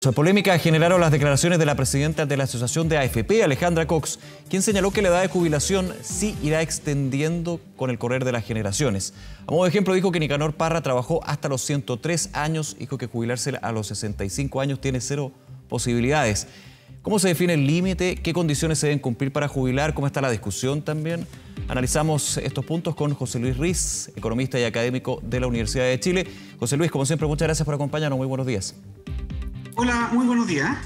Polémica generaron las declaraciones de la presidenta de la Asociación de AFP, Alejandra Cox, quien señaló que la edad de jubilación sí irá extendiendo con el correr de las generaciones. A modo de ejemplo, dijo que Nicanor Parra trabajó hasta los 103 años, dijo que jubilarse a los 65 años tiene cero posibilidades. ¿Cómo se define el límite? ¿Qué condiciones se deben cumplir para jubilar? ¿Cómo está la discusión también? Analizamos estos puntos con José Luis Riz, economista y académico de la Universidad de Chile. José Luis, como siempre, muchas gracias por acompañarnos. Muy buenos días. Hola, muy buenos días.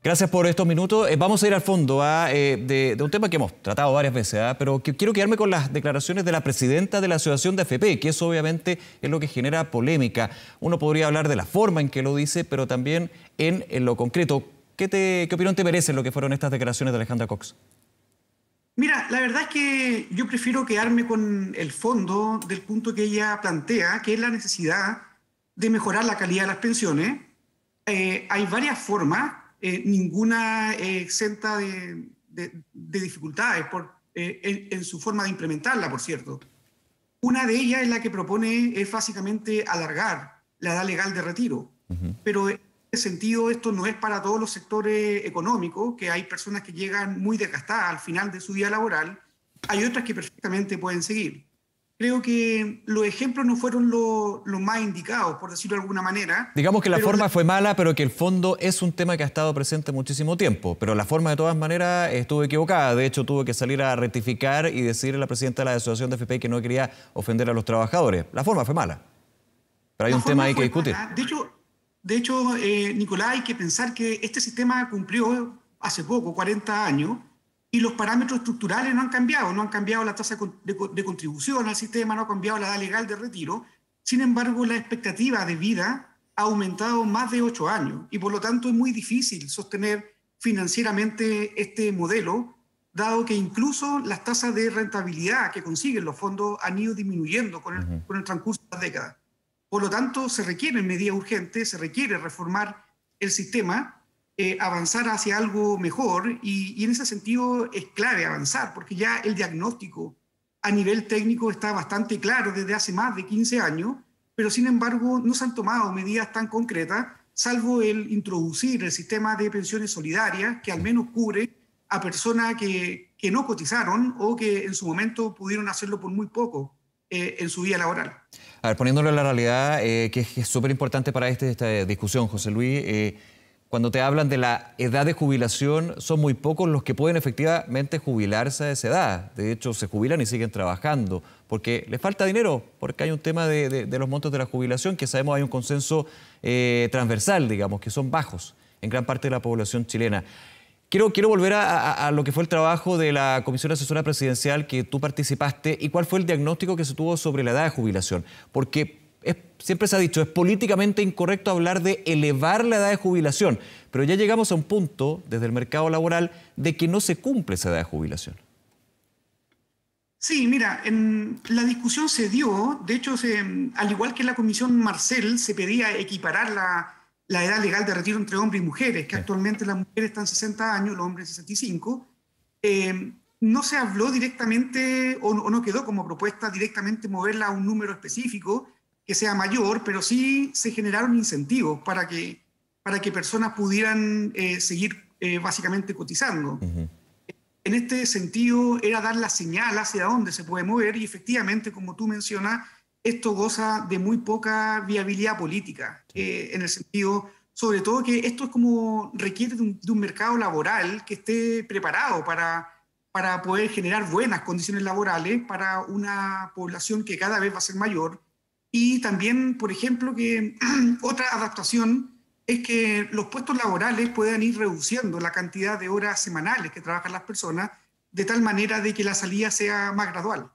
Gracias por estos minutos. Vamos a ir al fondo de un tema que hemos tratado varias veces, pero quiero quedarme con las declaraciones de la presidenta de la Asociación de AFP, que eso obviamente es lo que genera polémica. Uno podría hablar de la forma en que lo dice, pero también en lo concreto. ¿Qué opinión te merece lo que fueron estas declaraciones de Alejandra Cox? Mira, la verdad es que yo prefiero quedarme con el fondo del punto que ella plantea, que es la necesidad de mejorar la calidad de las pensiones. Hay varias formas, ninguna exenta de dificultades en su forma de implementarla, por cierto. Una de ellas es la que propone es básicamente alargar la edad legal de retiro. Pero en ese sentido esto no es para todos los sectores económicos, que hay personas que llegan muy desgastadas al final de su vida laboral, hay otras que perfectamente pueden seguir. Creo que los ejemplos no fueron los más indicados, por decirlo de alguna manera. Digamos que la forma fue mala, pero que el fondo es un tema que ha estado presente muchísimo tiempo. Pero la forma, de todas maneras, estuvo equivocada. De hecho, tuvo que salir a rectificar y decirle a la presidenta de la Asociación de AFP que no quería ofender a los trabajadores. La forma fue mala. Pero hay un tema ahí que discutir. De hecho, Nicolás, hay que pensar que este sistema cumplió hace poco, 40 años, y los parámetros estructurales no han cambiado la tasa de contribución al sistema, no ha cambiado la edad legal de retiro. Sin embargo, la expectativa de vida ha aumentado más de 8 años y por lo tanto es muy difícil sostener financieramente este modelo, dado que incluso las tasas de rentabilidad que consiguen los fondos han ido disminuyendo con el transcurso de las décadas. Por lo tanto, se requieren medidas urgentes, se requiere reformar el sistema, avanzar hacia algo mejor y en ese sentido es clave avanzar porque ya el diagnóstico a nivel técnico está bastante claro desde hace más de 15 años, pero sin embargo no se han tomado medidas tan concretas, salvo el introducir el sistema de pensiones solidarias que al menos cubre a personas que no cotizaron o que en su momento pudieron hacerlo por muy poco en su vida laboral. A ver, poniéndolo en la realidad, que es súper importante para esta discusión, José Luis, cuando te hablan de la edad de jubilación, son muy pocos los que pueden efectivamente jubilarse a esa edad. De hecho, se jubilan y siguen trabajando porque les falta dinero, porque hay un tema de los montos de la jubilación que sabemos hay un consenso transversal, digamos, que son bajos en gran parte de la población chilena. Quiero volver a lo que fue el trabajo de la Comisión Asesora Presidencial que tú participaste y cuál fue el diagnóstico que se tuvo sobre la edad de jubilación. Porque siempre se ha dicho, es políticamente incorrecto hablar de elevar la edad de jubilación, pero ya llegamos a un punto desde el mercado laboral de que no se cumple esa edad de jubilación. Sí, mira, la discusión se dio, de hecho, al igual que en la Comisión Marcel, se pedía equiparar la edad legal de retiro entre hombres y mujeres, que actualmente las mujeres están 60 años, los hombres 65. No se habló directamente o no quedó como propuesta directamente moverla a un número específico que sea mayor, pero sí se generaron incentivos para que personas pudieran seguir básicamente cotizando. En este sentido era dar la señal hacia dónde se puede mover y efectivamente, como tú mencionas, esto goza de muy poca viabilidad política, en el sentido, sobre todo que esto es como requiere de un mercado laboral que esté preparado para poder generar buenas condiciones laborales para una población que cada vez va a ser mayor. Y también, por ejemplo, que otra adaptación es que los puestos laborales puedan ir reduciendo la cantidad de horas semanales que trabajan las personas, de tal manera de que la salida sea más gradual.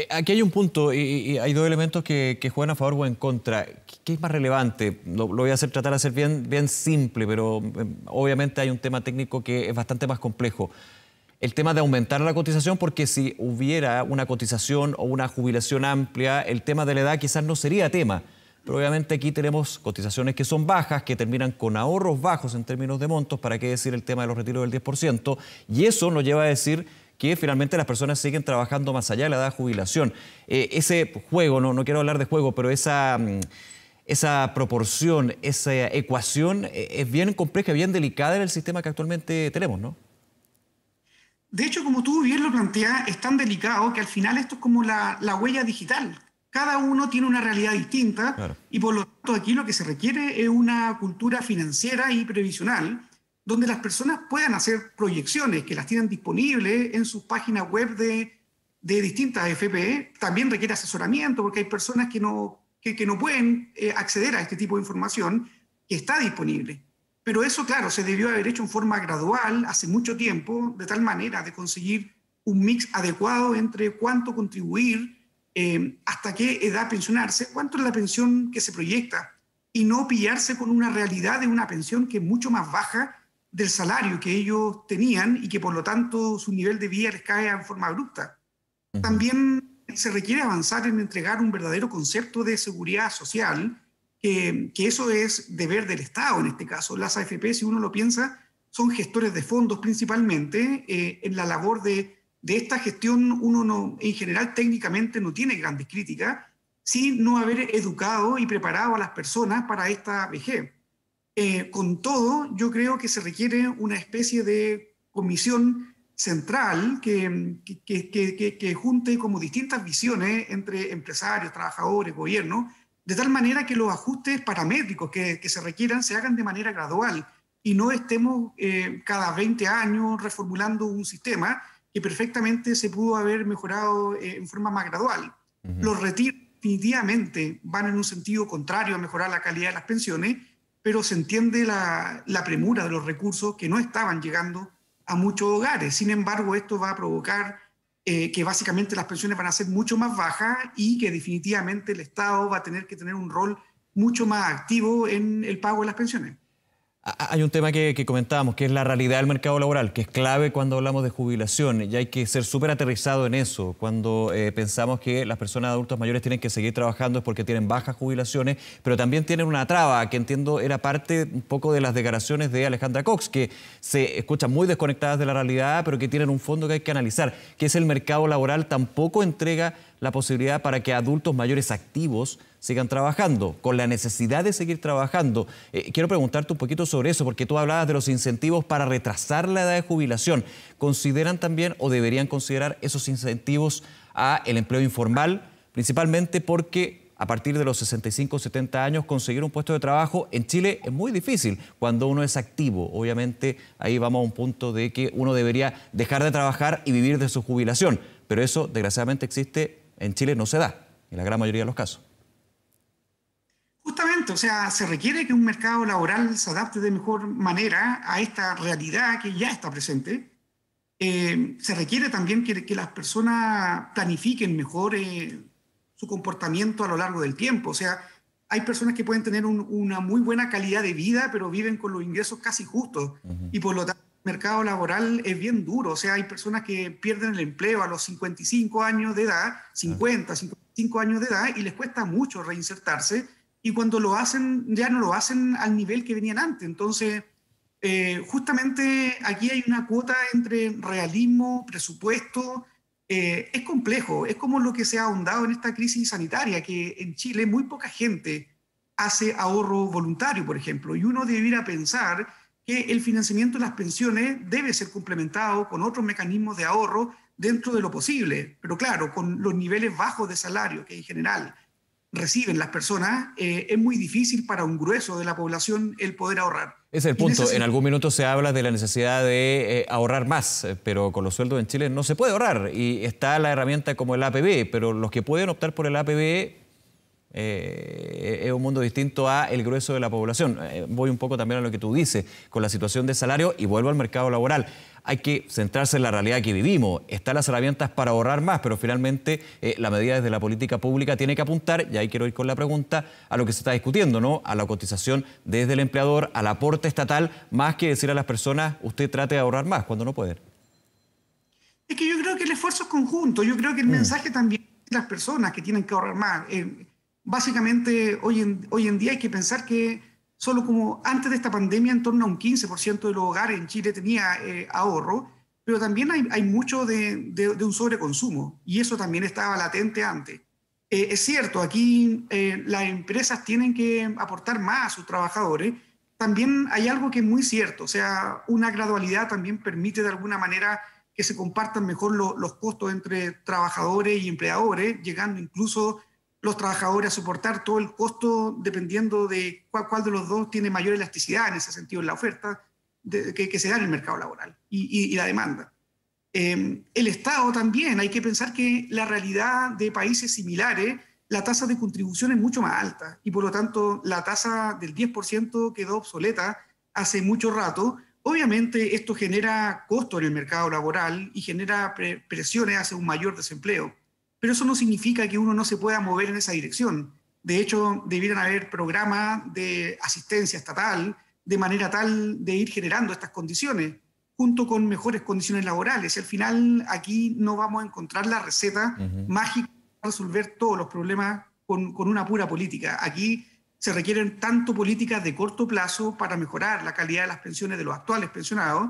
Aquí hay un punto y hay dos elementos que juegan a favor o en contra. ¿Qué es más relevante? Lo voy a tratar de hacer bien simple, pero obviamente hay un tema técnico que es bastante más complejo. El tema de aumentar la cotización, porque si hubiera una cotización o una jubilación amplia, el tema de la edad quizás no sería tema. Pero obviamente aquí tenemos cotizaciones que son bajas, que terminan con ahorros bajos en términos de montos, para qué decir el tema de los retiros del 10%, y eso nos lleva a decir que finalmente las personas siguen trabajando más allá de la edad de jubilación. Ese juego, no quiero hablar de juego, pero esa proporción, esa ecuación es bien compleja, bien delicada en el sistema que actualmente tenemos, ¿no? De hecho, como tú bien lo planteas, es tan delicado que al final esto es como la huella digital. Cada uno tiene una realidad distinta Claro. y por lo tanto aquí lo que se requiere es una cultura financiera y previsional donde las personas puedan hacer proyecciones que las tienen disponibles en sus páginas web de distintas AFP. También requiere asesoramiento porque hay personas que no pueden acceder a este tipo de información que está disponible. Pero eso, claro, se debió haber hecho en forma gradual hace mucho tiempo, de tal manera de conseguir un mix adecuado entre cuánto contribuir, hasta qué edad pensionarse, cuánto es la pensión que se proyecta, y no pillarse con una realidad de una pensión que es mucho más baja del salario que ellos tenían y que por lo tanto su nivel de vida les cae en forma abrupta. Ujú. También se requiere avanzar en entregar un verdadero concepto de seguridad social, que eso es deber del Estado en este caso. Las AFP, si uno lo piensa, son gestores de fondos principalmente. En la labor de esta gestión uno no, en general técnicamente no tiene grandes críticas, sin no haber educado y preparado a las personas para esta vejez. Con todo, yo creo que se requiere una especie de comisión central que junte como distintas visiones entre empresarios, trabajadores, gobierno, de tal manera que los ajustes paramétricos que se requieran se hagan de manera gradual y no estemos cada 20 años reformulando un sistema que perfectamente se pudo haber mejorado en forma más gradual. Ujú. Los retiros definitivamente van en un sentido contrario a mejorar la calidad de las pensiones, pero se entiende la premura de los recursos que no estaban llegando a muchos hogares. Sin embargo, esto va a provocar que básicamente las pensiones van a ser mucho más bajas y que definitivamente el Estado va a tener que tener un rol mucho más activo en el pago de las pensiones. Hay un tema que comentábamos, que es la realidad del mercado laboral, que es clave cuando hablamos de jubilación, y hay que ser súper aterrizado en eso. Cuando pensamos que las personas adultos mayores tienen que seguir trabajando es porque tienen bajas jubilaciones, pero también tienen una traba, que entiendo era parte un poco de las declaraciones de Alejandra Cox, que se escuchan muy desconectadas de la realidad, pero que tienen un fondo que hay que analizar, que es el mercado laboral tampoco entrega la posibilidad para que adultos mayores activos sigan trabajando, con la necesidad de seguir trabajando. Quiero preguntarte un poquito sobre eso, porque tú hablabas de los incentivos para retrasar la edad de jubilación. ¿Consideran también o deberían considerar esos incentivos a el empleo informal, principalmente porque a partir de los 65 o 70 años conseguir un puesto de trabajo en Chile es muy difícil cuando uno es activo? Obviamente ahí vamos a un punto de que uno debería dejar de trabajar y vivir de su jubilación, pero eso desgraciadamente existe en Chile, no se da en la gran mayoría de los casos. Justamente, o sea, se requiere que un mercado laboral se adapte de mejor manera a esta realidad que ya está presente. Se requiere también que las personas planifiquen mejor su comportamiento a lo largo del tiempo. O sea, hay personas que pueden tener una muy buena calidad de vida, pero viven con los ingresos casi justos. Ujú. Y por lo tanto, el mercado laboral es bien duro. O sea, hay personas que pierden el empleo a los 55 años de edad, Ah. 50, 55 años de edad, y les cuesta mucho reinsertarse. Y cuando lo hacen, ya no lo hacen al nivel que venían antes. Entonces, justamente aquí hay una cuota entre realismo, presupuesto. Es complejo, es como lo que se ha ahondado en esta crisis sanitaria, que en Chile muy poca gente hace ahorro voluntario, por ejemplo, y uno debiera pensar que el financiamiento de las pensiones debe ser complementado con otros mecanismos de ahorro dentro de lo posible, pero claro, con los niveles bajos de salario que en general reciben las personas, es muy difícil para un grueso de la población el poder ahorrar. Ese es el Y en ese punto. En sentido, algún minuto se habla de la necesidad de ahorrar más, pero con los sueldos en Chile no se puede ahorrar. Y está la herramienta como el APB, pero los que pueden optar por el APB es un mundo distinto a el grueso de la población. Voy un poco también a lo que tú dices, con la situación de salario, y vuelvo al mercado laboral. Hay que centrarse en la realidad que vivimos. Están las herramientas para ahorrar más, pero finalmente la medida desde la política pública tiene que apuntar, y ahí quiero ir con la pregunta, a lo que se está discutiendo, ¿no? A la cotización desde el empleador, al aporte estatal, más que decir a las personas, usted trate de ahorrar más cuando no pueden. es que yo creo que el esfuerzo es conjunto, yo creo que el Mm. mensaje también de las personas que tienen que ahorrar más. Básicamente, hoy en día hay que pensar que solo como antes de esta pandemia, en torno a un 15% de los hogares en Chile tenía ahorro, pero también hay mucho de un sobreconsumo, y eso también estaba latente antes. Es cierto, aquí las empresas tienen que aportar más a sus trabajadores. También hay algo que es muy cierto, o sea, una gradualidad también permite de alguna manera que se compartan mejor los costos entre trabajadores y empleadores, llegando incluso los trabajadores a soportar todo el costo dependiendo de cuál de los dos tiene mayor elasticidad en ese sentido en la oferta que se da en el mercado laboral y la demanda. El Estado también, hay que pensar que la realidad de países similares, la tasa de contribución es mucho más alta y por lo tanto la tasa del 10% quedó obsoleta hace mucho rato. Obviamente esto genera costo en el mercado laboral y genera presiones hacia un mayor desempleo, pero eso no significa que uno no se pueda mover en esa dirección. De hecho, debieran haber programas de asistencia estatal de manera tal de ir generando estas condiciones junto con mejores condiciones laborales. Al final, aquí no vamos a encontrar la receta mágica para resolver todos los problemas con una pura política. Aquí se requieren tanto políticas de corto plazo para mejorar la calidad de las pensiones de los actuales pensionados,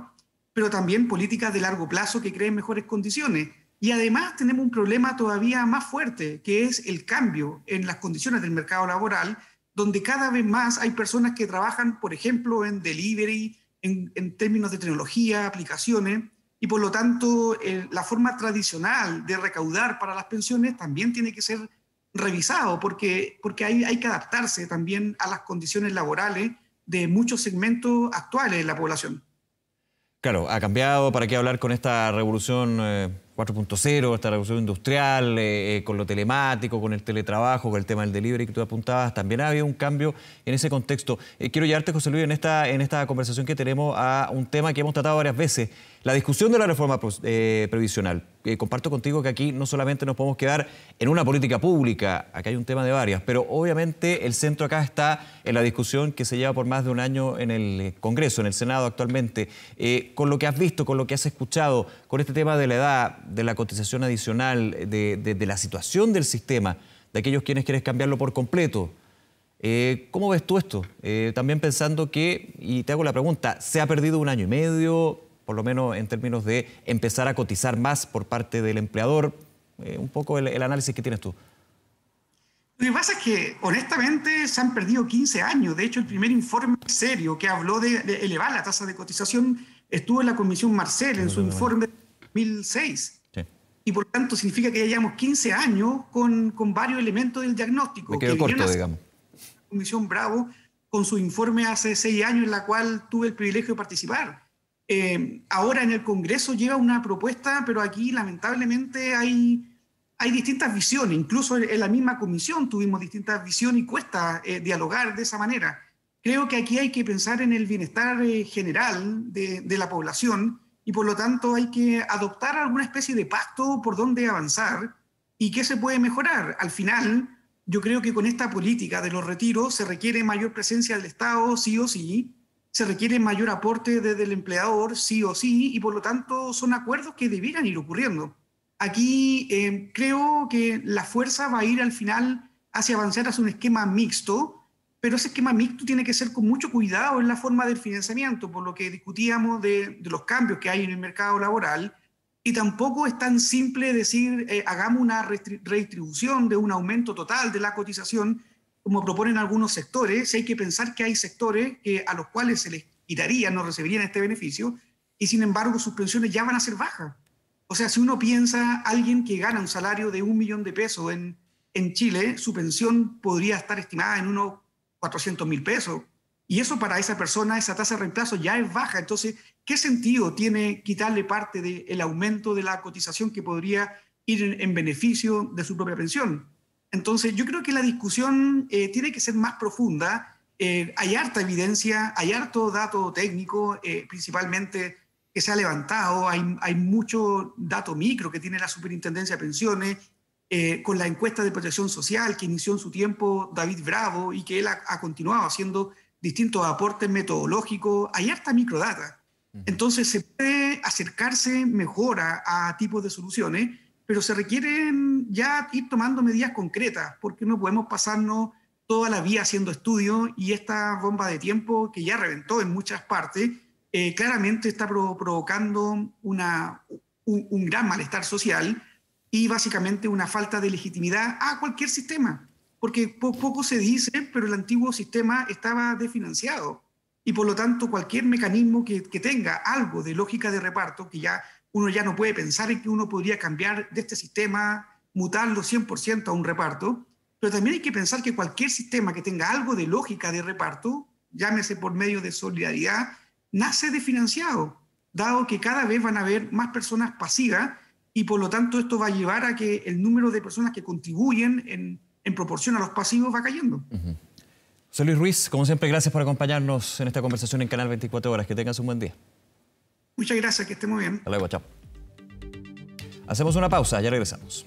pero también políticas de largo plazo que creen mejores condiciones. Y además tenemos un problema todavía más fuerte, que es el cambio en las condiciones del mercado laboral, donde cada vez más hay personas que trabajan, por ejemplo, en delivery, en términos de tecnología, aplicaciones, y por lo tanto la forma tradicional de recaudar para las pensiones también tiene que ser revisado, porque hay que adaptarse también a las condiciones laborales de muchos segmentos actuales de la población. Claro, ha cambiado, ¿para qué hablar con esta revolución 4.0, esta revolución industrial, con lo telemático, con el teletrabajo, con el tema del delivery que tú apuntabas? También ha habido un cambio en ese contexto. Quiero llevarte, José Luis, en esta conversación que tenemos a un tema que hemos tratado varias veces, la discusión de la reforma previsional. Comparto contigo que aquí no solamente nos podemos quedar en una política pública, acá hay un tema de varias, pero obviamente el centro acá está en la discusión que se lleva por más de un año en el Congreso, en el Senado actualmente. Con lo que has visto, con lo que has escuchado, con este tema de la edad, de la cotización adicional, de la situación del sistema, de aquellos quienes quieren cambiarlo por completo. ¿Cómo ves tú esto? También pensando que, y te hago la pregunta, ¿se ha perdido un año y medio, por lo menos en términos de empezar a cotizar más por parte del empleador? Un poco el análisis que tienes tú. Lo que pasa es que, honestamente, se han perdido 15 años. De hecho, el primer informe serio que habló de elevar la tasa de cotización estuvo en la Comisión Marcel, en su informe de 2006. Sí. Y por tanto, significa que ya llevamos 15 años con varios elementos del diagnóstico. Me quedo corto, digamos. La Comisión Bravo, con su informe hace 6 años, en la cual tuve el privilegio de participar. Ahora en el Congreso llega una propuesta, pero aquí, lamentablemente, hay distintas visiones. Incluso en la misma comisión tuvimos distintas visiones y cuesta dialogar de esa manera. Creo que aquí hay que pensar en el bienestar general de la población y por lo tanto hay que adoptar alguna especie de pacto por dónde avanzar y qué se puede mejorar. Al final, yo creo que con esta política de los retiros se requiere mayor presencia del Estado, sí o sí, se requiere mayor aporte desde el empleador, sí o sí, y por lo tanto son acuerdos que debieran ir ocurriendo. Aquí creo que la fuerza va a ir al final hacia avanzar hacia un esquema mixto, pero ese esquema mixto tiene que ser con mucho cuidado en la forma del financiamiento, por lo que discutíamos de los cambios que hay en el mercado laboral, y tampoco es tan simple decir hagamos una redistribución de un aumento total de la cotización, como proponen algunos sectores. Hay que pensar que hay sectores a los cuales se les quitaría, no recibirían este beneficio, y sin embargo sus pensiones ya van a ser bajas. O sea, si uno piensa alguien que gana un salario de 1 millón de pesos en Chile, su pensión podría estar estimada en unos 400.000 pesos. Y eso para esa persona, esa tasa de reemplazo ya es baja. Entonces, ¿qué sentido tiene quitarle parte del aumento de la cotización que podría ir en beneficio de su propia pensión? Entonces, yo creo que la discusión tiene que ser más profunda. Hay harta evidencia, hay harto dato técnico, principalmente que se ha levantado, hay mucho dato micro que tiene la Superintendencia de Pensiones, con la encuesta de protección social que inició en su tiempo David Bravo y que él ha continuado haciendo distintos aportes metodológicos. Hay harta microdata. Entonces se puede acercarse mejor a tipos de soluciones, pero se requieren ya ir tomando medidas concretas, porque no podemos pasarnos toda la vida haciendo estudios y esta bomba de tiempo que ya reventó en muchas partes, claramente está provocando un gran malestar social y básicamente una falta de legitimidad a cualquier sistema, porque poco se dice, pero el antiguo sistema estaba desfinanciado y por lo tanto cualquier mecanismo que tenga algo de lógica de reparto, que ya uno ya no puede pensar en que uno podría cambiar de este sistema, mutarlo 100% a un reparto, pero también hay que pensar que cualquier sistema que tenga algo de lógica de reparto, llámese por medio de solidaridad, nace desfinanciado, dado que cada vez van a haber más personas pasivas y por lo tanto esto va a llevar a que el número de personas que contribuyen en proporción a los pasivos va cayendo. José Luis Ruiz, como siempre, gracias por acompañarnos en esta conversación en Canal 24 Horas. Que tengas un buen día. Muchas gracias, que esté muy bien. Hasta luego, chao. Hacemos una pausa, ya regresamos.